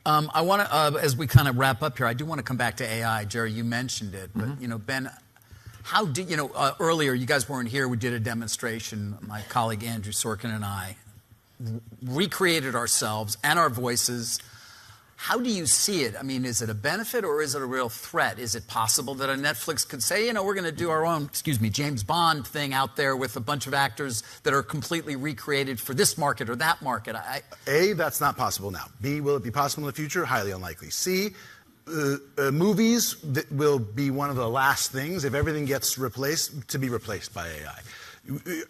I want to, as we kind of wrap up here, I do want to come back to AI. Jerry, you mentioned it, but Ben, how did earlier you guys weren't here? We did a demonstration. My colleague Andrew Sorkin and I recreated ourselves and our voices. How do you see it? I mean, is it a benefit or is it a real threat? Is it possible that a Netflix could say, we're going to do our own, James Bond thing out there with a bunch of actors that are completely recreated for this market or that market? A, that's not possible now. B, will it be possible in the future? Highly unlikely. C, movies that will be one of the last things, if everything gets replaced, to be replaced by AI.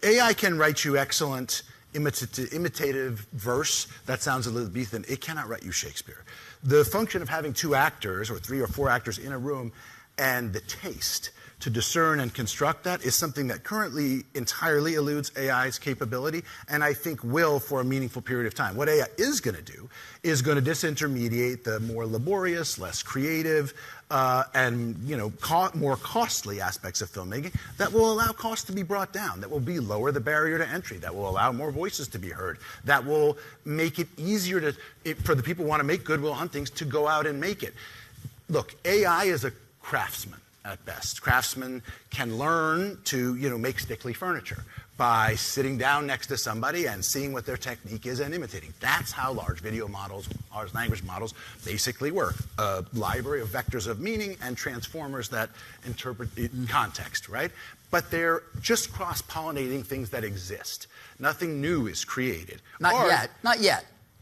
AI can write you excellent imitative verse that sounds Elizabethan. It cannot write you Shakespeare. The function of having 2 actors or 3 or 4 actors in a room and the taste to discern and construct that is something that currently entirely eludes AI's capability, and I think will for a meaningful period of time. What AI is going to do is going to disintermediate the more laborious, less creative, and more costly aspects of filmmaking that will allow costs to be brought down, that will lower the barrier to entry, that will allow more voices to be heard, that will make it easier for the people who want to make Good Will Huntings to go out and make it. Look, AI is a craftsman. At best, craftsmen can learn to make stickly furniture by sitting down next to somebody and seeing what their technique is and imitating. That's how large video models, large language models, basically work. A library of vectors of meaning and transformers that interpret context, right? But they're just cross-pollinating things that exist. Nothing new is created. Not yet.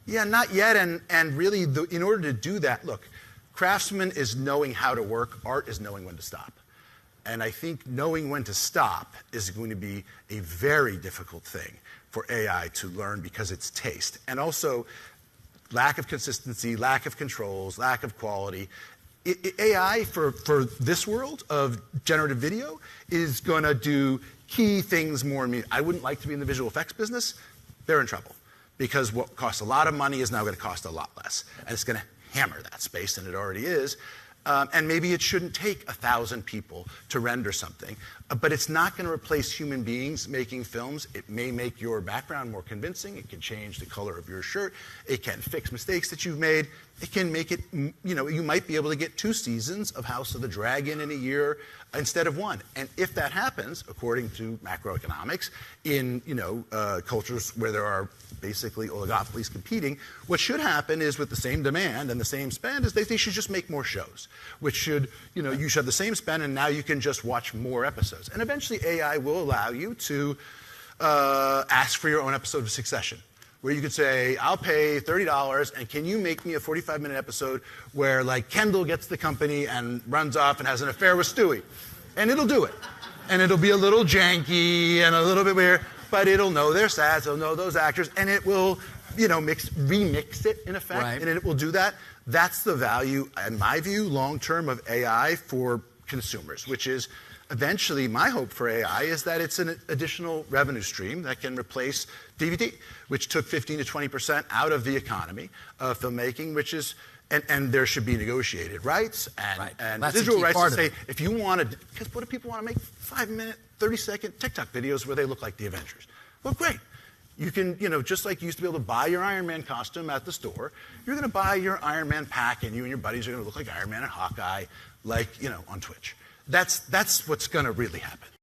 Yeah, not yet. And really, in order to do that, look. Craftsman is knowing how to work. Art is knowing when to stop. And I think knowing when to stop is going to be a very difficult thing for AI to learn because it's taste. And also, lack of consistency, lack of controls, lack of quality. AI, for this world of generative video, is going to do key things more. I wouldn't like to be in the visual effects business. They're in trouble. Because what costs a lot of money is now going to cost a lot less. And it's going to hammer that space, and it already is. And maybe it shouldn't take 1,000 people to render something, but it's not going to replace human beings making films. It may make your background more convincing. It can change the color of your shirt. It can fix mistakes that you've made. It can make it, you might be able to get 2 seasons of House of the Dragon in a year instead of 1. And if that happens, according to macroeconomics, in cultures where there are basically oligopolies competing, what should happen is with the same demand and the same spend is they should just make more shows, which should, you should have the same spend and now you can just watch more episodes. And eventually AI will allow you to ask for your own episode of Succession, where you could say, I'll pay $30 and can you make me a 45-minute episode where Kendall gets the company and runs off and has an affair with Stewie. And it'll do it. And it'll be a little janky and a little bit weird, but it'll know their stats, it'll know those actors, and it will, remix it in effect, right. And it will do that. That's the value, in my view, long-term of AI for consumers, which is eventually my hope for AI is that it's an additional revenue stream that can replace DVD, which took 15 to 20% out of the economy of filmmaking, which is, and there should be negotiated rights and residual rights to say, if you want to, because what do people want to make 5-minute, 30-second TikTok videos where they look like the Avengers? Well, great. You can, just like you used to be able to buy your Iron Man costume at the store, you're going to buy your Iron Man pack and you and your buddies are going to look like Iron Man and Hawkeye, on Twitch. That's what's going to really happen.